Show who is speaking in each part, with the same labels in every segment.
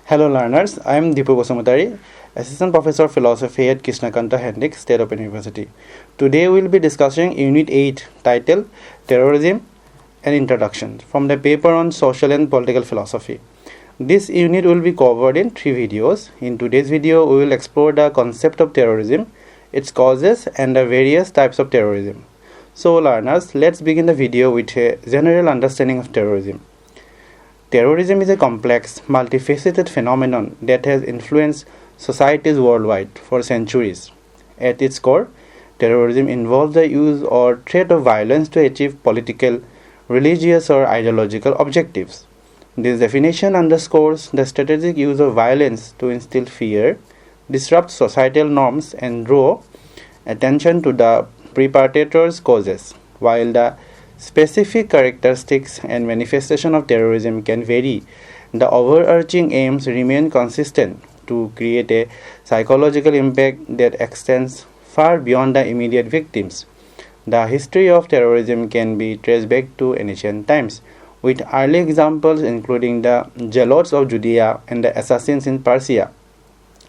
Speaker 1: Hello learners, I am Deepu Gosamudari, Assistant Professor of Philosophy at Krishnakanta Hendrik State Open University. Today we will be discussing Unit 8 titled Terrorism and Introduction from the paper on Social and Political Philosophy. This unit will be covered in 3 videos. In today's video, we will explore the concept of terrorism, its causes and the various types of terrorism. So learners, let's begin the video with a general understanding of terrorism. Terrorism is a complex, multifaceted phenomenon that has influenced societies worldwide for centuries. At its core, terrorism involves the use or threat of violence to achieve political, religious, or ideological objectives. This definition underscores the strategic use of violence to instill fear, disrupt societal norms, and draw attention to the perpetrator's causes, while the specific characteristics and manifestation of terrorism can vary. The overarching aims remain consistent to create a psychological impact that extends far beyond the immediate victims. The history of terrorism can be traced back to ancient times, with early examples including the Zealots of Judea and the assassins in Persia.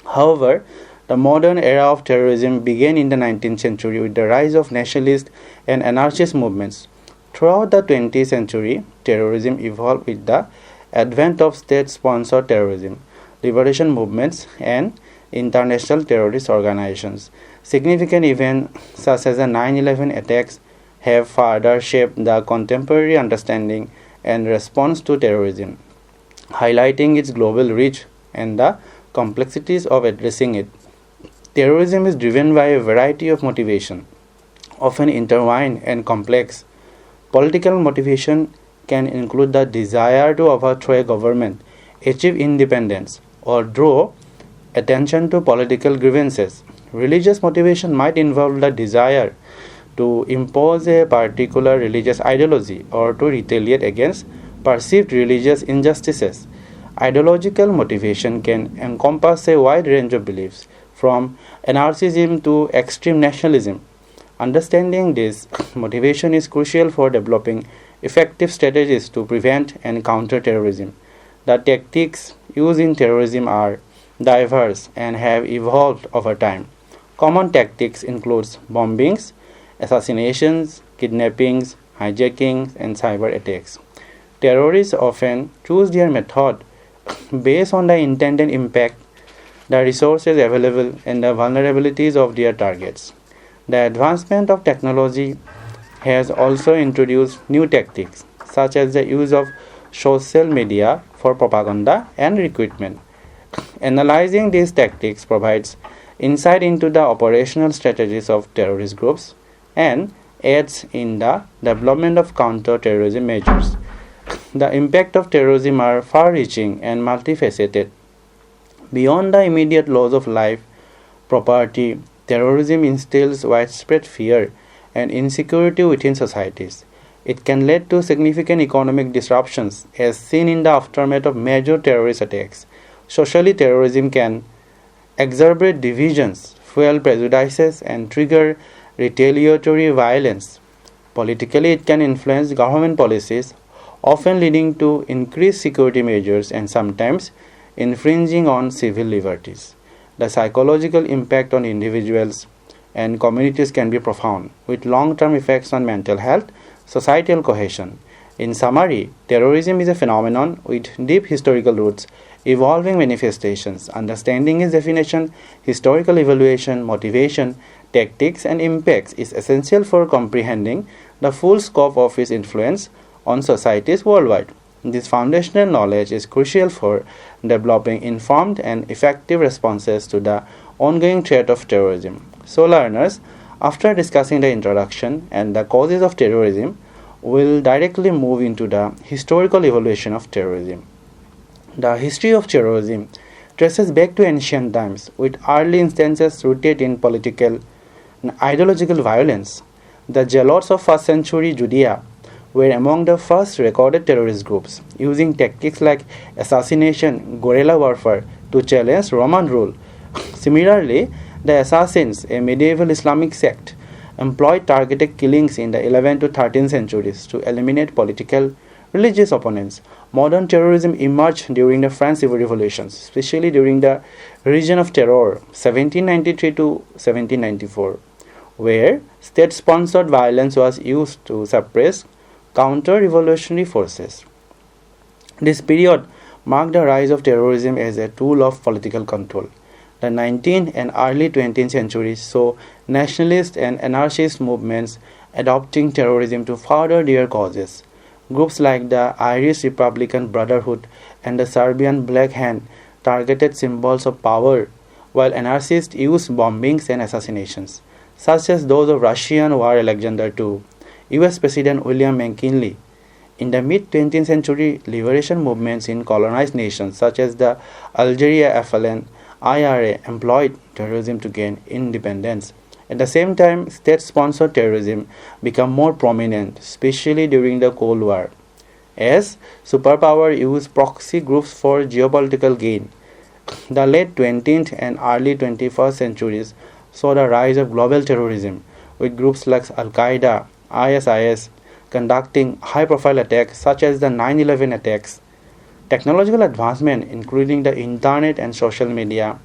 Speaker 1: However, the modern era of terrorism began in the 19th century with the rise of nationalist and anarchist movements. Throughout the 20th century, terrorism evolved with the advent of state-sponsored terrorism, liberation movements, and international terrorist organizations. Significant events such as the 9/11 attacks have further shaped the contemporary understanding and response to terrorism, highlighting its global reach and the complexities of addressing it. Terrorism is driven by a variety of motivations, often intertwined and complex. Political motivation can include the desire to overthrow a government, achieve independence, or draw attention to political grievances. Religious motivation might involve the desire to impose a particular religious ideology or to retaliate against perceived religious injustices. Ideological motivation can encompass a wide range of beliefs, from anarchism to extreme nationalism. Understanding this motivation is crucial for developing effective strategies to prevent and counter terrorism. The tactics used in terrorism are diverse and have evolved over time. Common tactics include bombings, assassinations, kidnappings, hijackings, and cyber attacks. Terrorists often choose their method based on the intended impact, the resources available, and the vulnerabilities of their targets. The advancement of technology has also introduced new tactics, such as the use of social media for propaganda and recruitment. Analyzing these tactics provides insight into the operational strategies of terrorist groups and aids in the development of counter-terrorism measures. The impact of terrorism are far-reaching and multifaceted. Beyond the immediate loss of life, property, terrorism instills widespread fear and insecurity within societies. It can lead to significant economic disruptions, as seen in the aftermath of major terrorist attacks. Socially, terrorism can exacerbate divisions, fuel prejudices, and trigger retaliatory violence. Politically, it can influence government policies, often leading to increased security measures and sometimes infringing on civil liberties. The psychological impact on individuals and communities can be profound, with long-term effects on mental health, societal cohesion. In summary, terrorism is a phenomenon with deep historical roots, evolving manifestations. Understanding its definition, historical evaluation, motivation, tactics, and impacts is essential for comprehending the full scope of its influence on societies worldwide. This foundational knowledge is crucial for developing informed and effective responses to the ongoing threat of terrorism. So learners, after discussing the introduction and the causes of terrorism, we'll directly move into the historical evolution of terrorism. The history of terrorism traces back to ancient times, with early instances rooted in political and ideological violence. The Zealots of 1st century Judea were among the first recorded terrorist groups, using tactics like assassination, guerrilla warfare to challenge Roman rule. Similarly, the Assassins, a medieval Islamic sect, employed targeted killings in the 11th to 13th centuries to eliminate political Religious opponents. Modern terrorism emerged during the French Revolutions, especially during the Region of Terror 1793 to 1794, where state-sponsored violence was used to suppress counter-revolutionary forces. This period marked the rise of terrorism as a tool of political control. The 19th and early 20th centuries saw nationalist and anarchist movements adopting terrorism to further their causes. Groups like the Irish Republican Brotherhood and the Serbian Black Hand targeted symbols of power, while anarchists used bombings and assassinations, such as those of Russian War Alexander II, US President William McKinley. In the mid-20th century, liberation movements in colonized nations such as the Algeria FLN, IRA employed terrorism to gain independence. At the same time, state-sponsored terrorism became more prominent, especially during the Cold War, as superpowers used proxy groups for geopolitical gain. The late 20th and early 21st centuries saw the rise of global terrorism, with groups like Al-Qaeda, ISIS conducting high-profile attacks such as the 9/11 attacks. Technological advancement, including the internet and social media,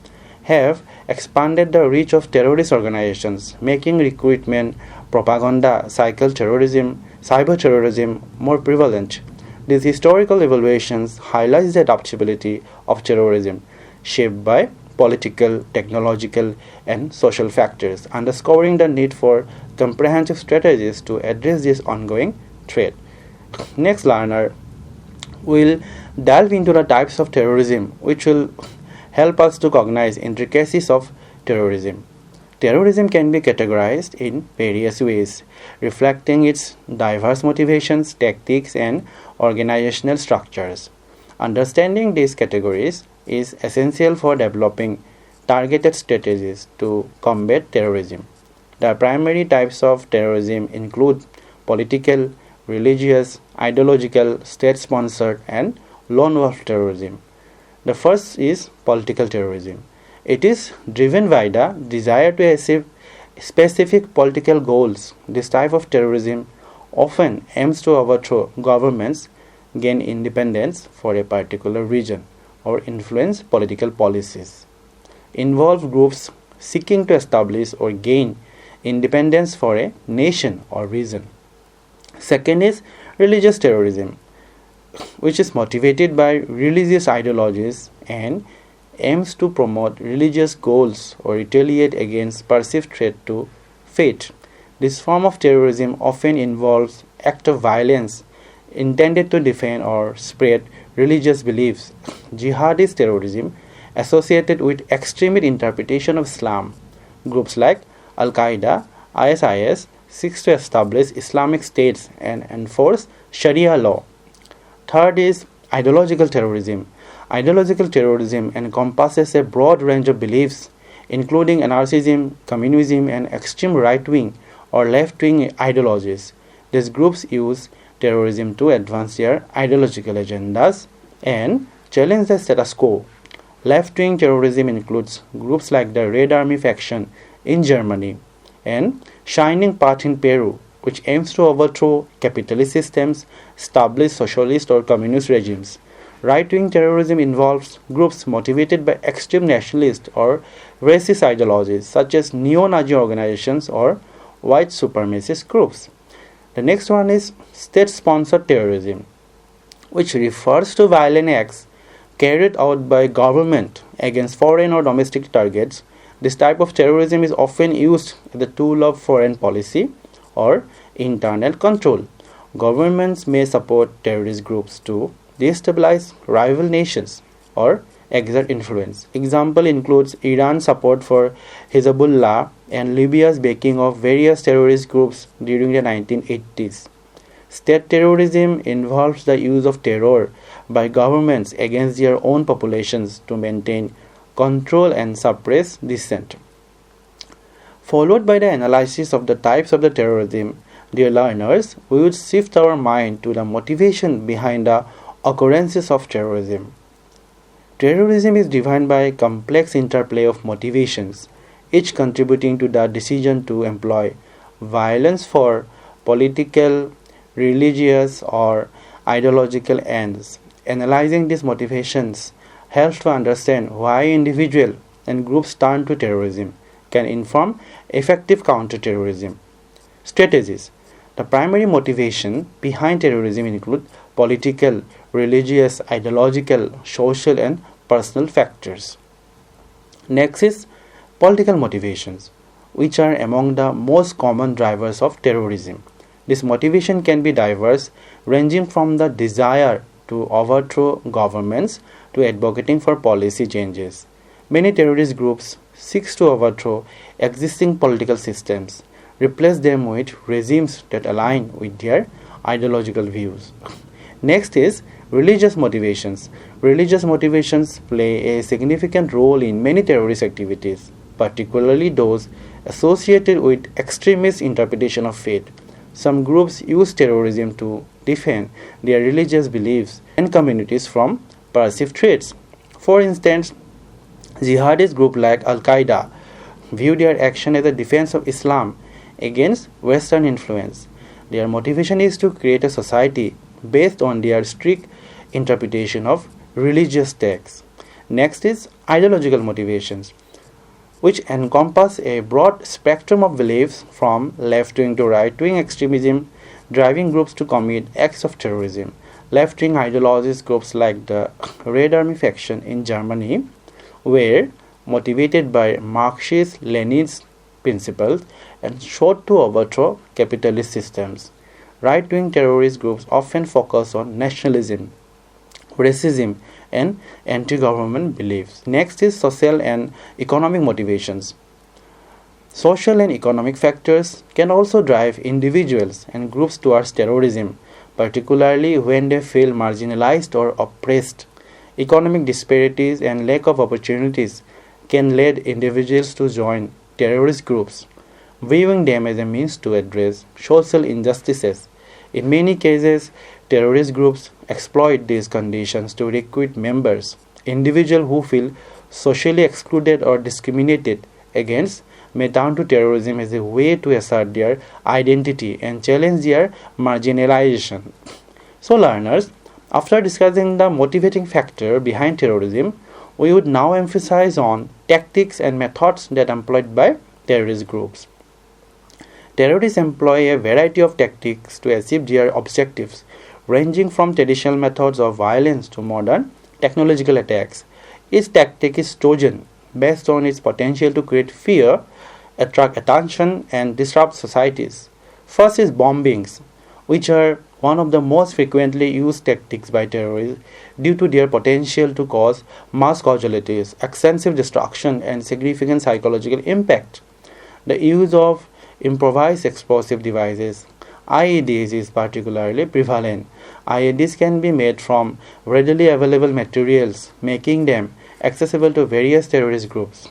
Speaker 1: have expanded the reach of terrorist organizations, making recruitment, propaganda, cyber terrorism more prevalent. These historical evaluations highlight the adaptability of terrorism, shaped by political, technological, and social factors, underscoring the need for comprehensive strategies to address this ongoing threat. Next, learner will delve into the types of terrorism, which will help us to cognize intricacies of terrorism. Terrorism can be categorized in various ways, reflecting its diverse motivations, tactics, and organizational structures. Understanding these categories is essential for developing targeted strategies to combat terrorism. The primary types of terrorism include political, religious, ideological, state-sponsored, and lone wolf terrorism. The first is political terrorism. It is driven by the desire to achieve specific political goals. This type of terrorism often aims to overthrow governments, gain independence for a particular region, or influence political policies. Involve groups seeking to establish or gain independence for a nation or region. Second is religious terrorism, which is motivated by religious ideologies and aims to promote religious goals or retaliate against perceived threat to faith. This form of terrorism often involves acts of violence intended to defend or spread religious beliefs. Jihadist terrorism associated with extremist interpretation of Islam. Groups like Al-Qaeda, ISIS seeks to establish Islamic states and enforce Sharia law. Third is ideological terrorism. Ideological terrorism encompasses a broad range of beliefs, including anarchism, communism, and extreme right-wing or left-wing ideologies. These groups use terrorism to advance their ideological agendas and challenge the status quo. Left-wing terrorism includes groups like the Red Army faction in Germany and Shining Path in Peru, which aims to overthrow capitalist systems, establish socialist or communist regimes. Right-wing terrorism involves groups motivated by extreme nationalist or racist ideologies, such as neo-Nazi organizations or white supremacist groups. The next one is state-sponsored terrorism, which refers to violent acts carried out by government against foreign or domestic targets. This type of terrorism is often used as a tool of foreign policy or internal control. Governments may support terrorist groups to destabilize rival nations or exert influence. Example includes Iran's support for Hezbollah and Libya's backing of various terrorist groups during the 1980s. State terrorism involves the use of terror by governments against their own populations to maintain control and suppress dissent. Followed by the analysis of the types of the terrorism, dear learners, we would shift our mind to the motivation behind the occurrences of terrorism. Terrorism is defined by a complex interplay of motivations, each contributing to the decision to employ violence for political, religious, or ideological ends. Analyzing these motivations helps to understand why individuals and groups turn to terrorism, can inform effective counter-terrorism strategies. The primary motivation behind terrorism include political, religious, ideological, social and personal factors. Next is political motivations, which are among the most common drivers of terrorism. This motivation can be diverse, ranging from the desire to overthrow governments to advocating for policy changes. Many terrorist groups seek to overthrow existing political systems, replace them with regimes that align with their ideological views. Next is religious motivations. Religious motivations play a significant role in many terrorist activities, particularly those associated with extremist interpretation of faith. Some groups use terrorism to defend their religious beliefs and communities from perceived threats. For instance, jihadist groups like Al-Qaeda view their action as a defense of Islam against Western influence. Their motivation is to create a society based on their strict interpretation of religious texts. Next is ideological motivations, which encompass a broad spectrum of beliefs from left-wing to right-wing extremism, driving groups to commit acts of terrorism. Left-wing ideologist groups like the Red Army faction in Germany were motivated by Marxist-Leninist principles and sought to overthrow capitalist systems. Right-wing terrorist groups often focus on nationalism, racism, and anti-government beliefs. Next is social and economic motivations. Social and economic factors can also drive individuals and groups towards terrorism, particularly when they feel marginalized or oppressed. Economic disparities and lack of opportunities can lead individuals to join terrorist groups, viewing them as a means to address social injustices. In many cases, terrorist groups exploit these conditions to recruit members. Individuals who feel socially excluded or discriminated against may turn to terrorism as a way to assert their identity and challenge their marginalization. So, learners, after discussing the motivating factor behind terrorism, we would now emphasize on tactics and methods that are employed by terrorist groups. Terrorists employ a variety of tactics to achieve their objectives, ranging from traditional methods of violence to modern technological attacks. Each tactic is chosen based on its potential to create fear, attract attention, and disrupt societies. First is bombings, which are one of the most frequently used tactics by terrorists due to their potential to cause mass casualties, extensive destruction, and significant psychological impact. The use of improvised explosive devices, IEDs, is particularly prevalent. IEDs can be made from readily available materials, making them accessible to various terrorist groups.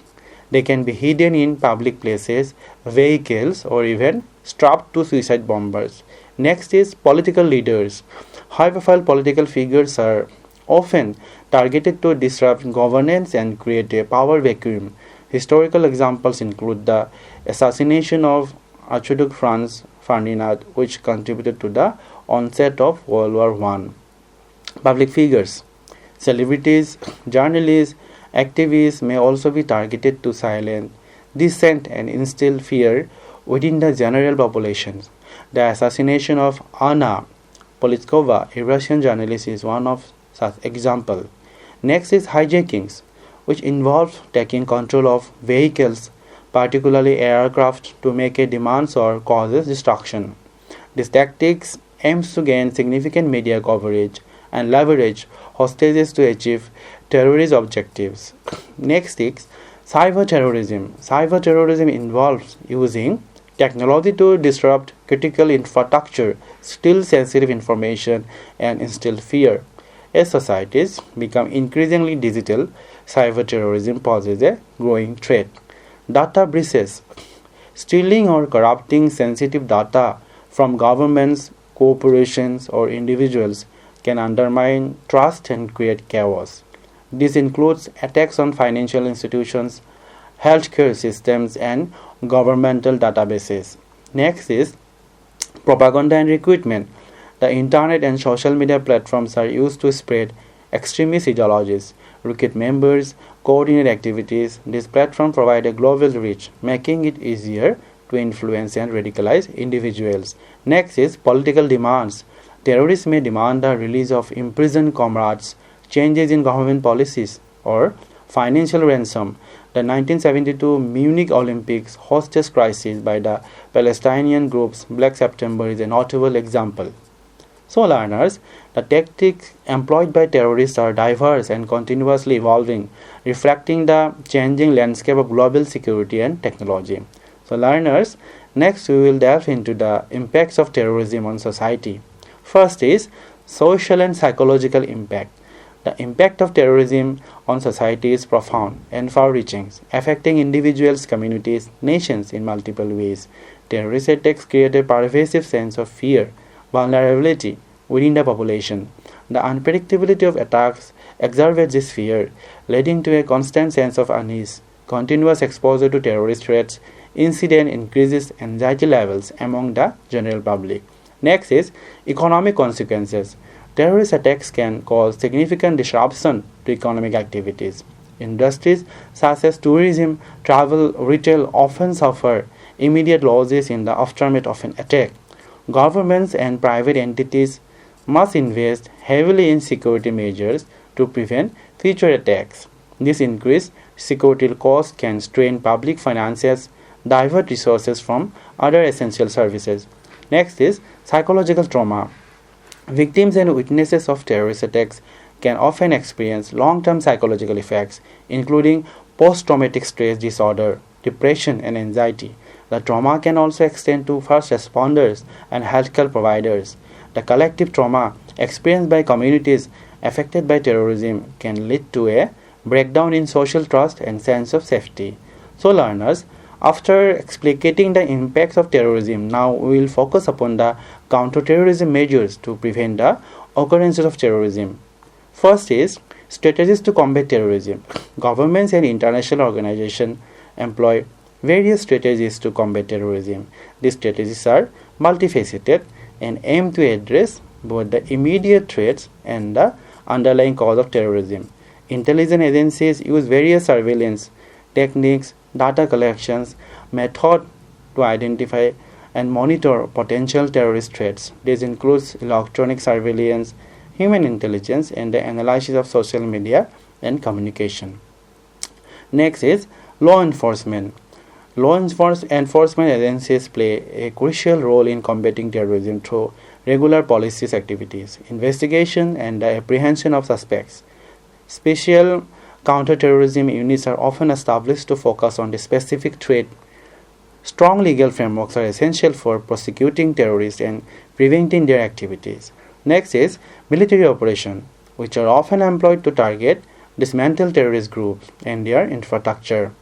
Speaker 1: They can be hidden in public places, vehicles, or even strapped to suicide bombers. Next is political leaders. High-profile political figures are often targeted to disrupt governance and create a power vacuum. Historical examples include the assassination of Archduke Franz Ferdinand, which contributed to the onset of World War I. Public figures, celebrities, journalists, activists may also be targeted to silence dissent and instill fear within the general population. The assassination of Anna Politkovskaya, a Russian journalist, is one of such examples. Next is hijackings, which involve taking control of vehicles, particularly aircraft, to make a demands or causes destruction. This tactics aims to gain significant media coverage and leverage hostages to achieve terrorist objectives. Next is cyber terrorism. Cyber terrorism involves using technology to disrupt critical infrastructure, steal sensitive information, and instill fear. As societies become increasingly digital, cyber terrorism poses a growing threat. Data breaches, stealing or corrupting sensitive data from governments, corporations, or individuals can undermine trust and create chaos. This includes attacks on financial institutions, healthcare systems, and governmental databases. Next is propaganda and recruitment. The internet and social media platforms are used to spread extremist ideologies, recruit members, coordinate activities. These platforms provide a global reach, making it easier to influence and radicalize individuals. Next is political demands. Terrorists may demand the release of imprisoned comrades, changes in government policies, or financial ransom. The 1972 Munich Olympics hostage crisis by the Palestinian groups Black September is a notable example. So, learners, the tactics employed by terrorists are diverse and continuously evolving, reflecting the changing landscape of global security and technology. So, learners, next we will delve into the impacts of terrorism on society. First is social and psychological impact. The impact of terrorism on society is profound and far-reaching, affecting individuals, communities, nations in multiple ways. Terrorist attacks create a pervasive sense of fear, vulnerability within the population. The unpredictability of attacks exacerbates this fear, leading to a constant sense of unease. Continuous exposure to terrorist threats incident increases anxiety levels among the general public. Next is economic consequences. Terrorist attacks can cause significant disruption to economic activities. Industries such as tourism, travel, retail often suffer immediate losses in the aftermath of an attack. Governments and private entities must invest heavily in security measures to prevent future attacks. This increased security costs can strain public finances, divert resources from other essential services. Next is psychological trauma. Victims and witnesses of terrorist attacks can often experience long-term psychological effects, including post-traumatic stress disorder, depression, and anxiety. The trauma can also extend to first responders and healthcare providers. The collective trauma experienced by communities affected by terrorism can lead to a breakdown in social trust and sense of safety. So, learners, after explicating the impacts of terrorism, now we will focus upon the counterterrorism measures to prevent the occurrences of terrorism. First is strategies to combat terrorism. Governments and international organizations employ various strategies to combat terrorism. These strategies are multifaceted and aim to address both the immediate threats and the underlying cause of terrorism. Intelligence agencies use various surveillance techniques, data collections, methods to identify and monitor potential terrorist threats. This includes electronic surveillance, human intelligence, and the analysis of social media and communication. Next is law enforcement. Law enforcement agencies play a crucial role in combating terrorism through regular police activities, investigation, and the apprehension of suspects. Special counterterrorism units are often established to focus on the specific threat. Strong legal frameworks are essential for prosecuting terrorists and preventing their activities. Next is military operations, which are often employed to target, dismantle terrorist groups and their infrastructure.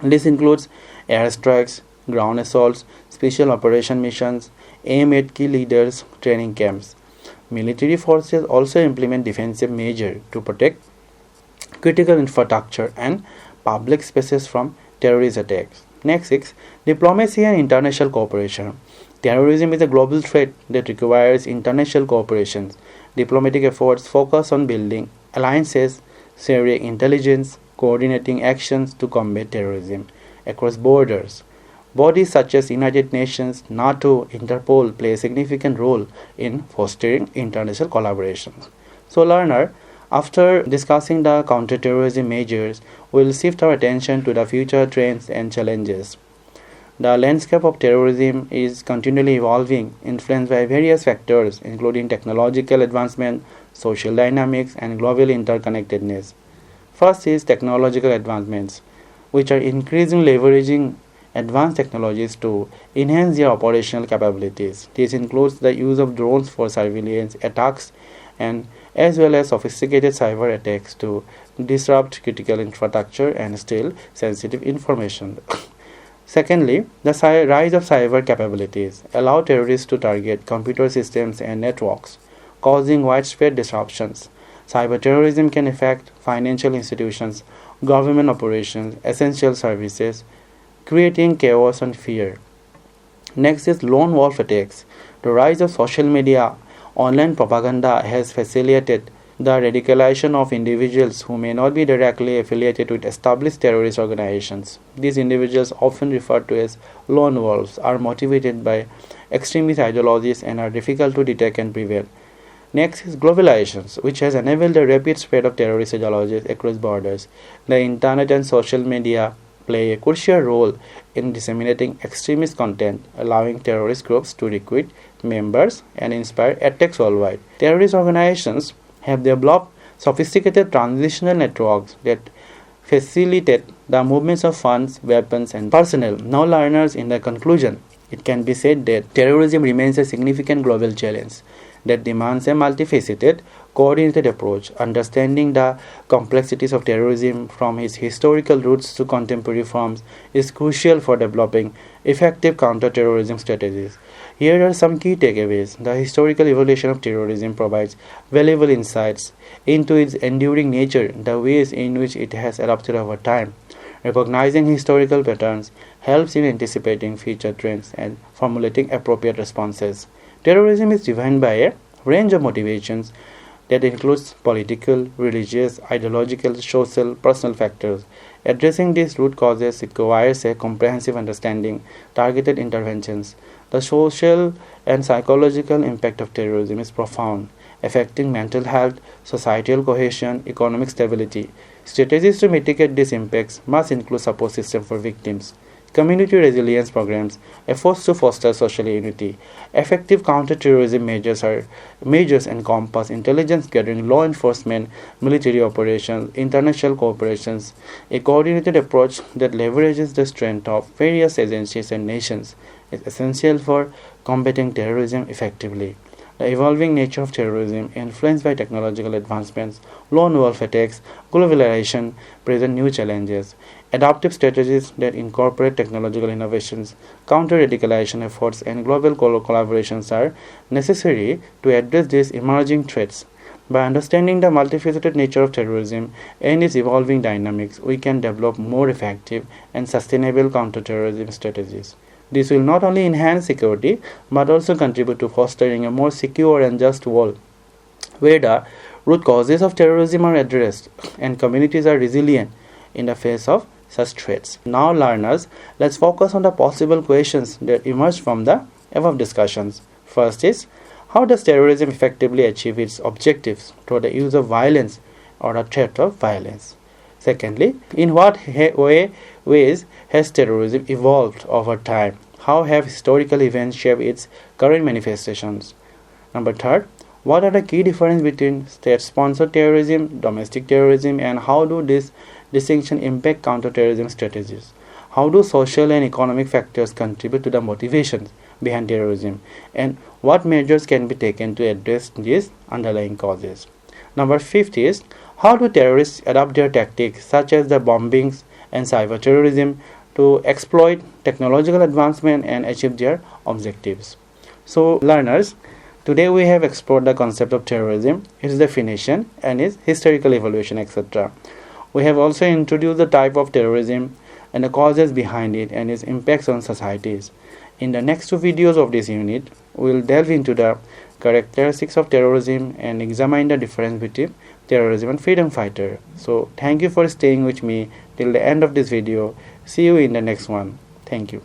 Speaker 1: This includes airstrikes, ground assaults, special operation missions, aimed at key leaders, training camps. Military forces also implement defensive measures to protect critical infrastructure and public spaces from terrorist attacks. Next is diplomacy and international cooperation. Terrorism is a global threat that requires international cooperation. Diplomatic efforts focus on building alliances, sharing intelligence, coordinating actions to combat terrorism across borders. Bodies such as United Nations, NATO, Interpol play a significant role in fostering international collaboration. So, learner, after discussing the counterterrorism measures, we will shift our attention to the future trends and challenges. The landscape of terrorism is continually evolving, influenced by various factors, including technological advancement, social dynamics, and global interconnectedness. First is technological advancements, which are increasingly leveraging advanced technologies to enhance their operational capabilities. This includes the use of drones for surveillance attacks and as well as sophisticated cyber attacks to disrupt critical infrastructure and steal sensitive information. Secondly, the rise of cyber capabilities allow terrorists to target computer systems and networks, causing widespread disruptions. Cyber terrorism can affect financial institutions, government operations, essential services, creating chaos and fear. Next is lone wolf attacks. The rise of social media Online propaganda has facilitated the radicalization of individuals who may not be directly affiliated with established terrorist organizations. These individuals, often referred to as lone wolves, are motivated by extremist ideologies and are difficult to detect and prevail. Next is globalization, which has enabled the rapid spread of terrorist ideologies across borders. The internet and social media play a crucial role in disseminating extremist content, allowing terrorist groups to recruit members and inspire attacks worldwide. Terrorist organizations have developed sophisticated transitional networks that facilitate the movements of funds, weapons, and personnel. Now, learners, in the conclusion, it can be said that terrorism remains a significant global challenge that demands a multifaceted, coordinated approach. Understanding the complexities of terrorism from its historical roots to contemporary forms is crucial for developing effective counter-terrorism strategies. Here are some key takeaways. The historical evolution of terrorism provides valuable insights into its enduring nature, the ways in which it has adapted over time. Recognizing historical patterns helps in anticipating future trends and formulating appropriate responses. Terrorism is defined by a range of motivations that includes political, religious, ideological, social, personal factors. Addressing these root causes requires a comprehensive understanding, targeted interventions. The social and psychological impact of terrorism is profound, affecting mental health, societal cohesion, economic stability. Strategies to mitigate these impacts must include support systems for victims, community resilience programs, efforts to foster social unity. Effective counter-terrorism measures encompass intelligence gathering, law enforcement, military operations, international cooperations. A coordinated approach that leverages the strength of various agencies and nations is essential for combating terrorism effectively. The evolving nature of terrorism, influenced by technological advancements, lone wolf attacks, globalization, present new challenges. Adaptive strategies that incorporate technological innovations, counter-radicalization efforts, and global collaborations are necessary to address these emerging threats. By understanding the multifaceted nature of terrorism and its evolving dynamics, we can develop more effective and sustainable counter-terrorism strategies. This will not only enhance security but also contribute to fostering a more secure and just world, where the root causes of terrorism are addressed and communities are resilient in the face of such threats. Now, learners, let's focus on the possible questions that emerge from the above discussions. First is, how does terrorism effectively achieve its objectives through the use of violence or a threat of violence? Secondly, in what ways has terrorism evolved over time? How have historical events shaped its current manifestations? Number third, what are the key differences between state-sponsored terrorism, domestic terrorism, and how do this distinction impact counter-terrorism strategies? How do social and economic factors contribute to the motivations behind terrorism? And what measures can be taken to address these underlying causes? Number fifth is, how do terrorists adapt their tactics, such as the bombings and cyber terrorism, to exploit technological advancement and achieve their objectives? So, learners, today we have explored the concept of terrorism, its definition, and its historical evolution, etc. We have also introduced the type of terrorism and the causes behind it and its impacts on societies. In the next two videos of this unit, we will delve into the characteristics of terrorism and examine the difference between terrorism and freedom fighter. So thank you for staying with me till the end of this video. See you in the next one. Thank you.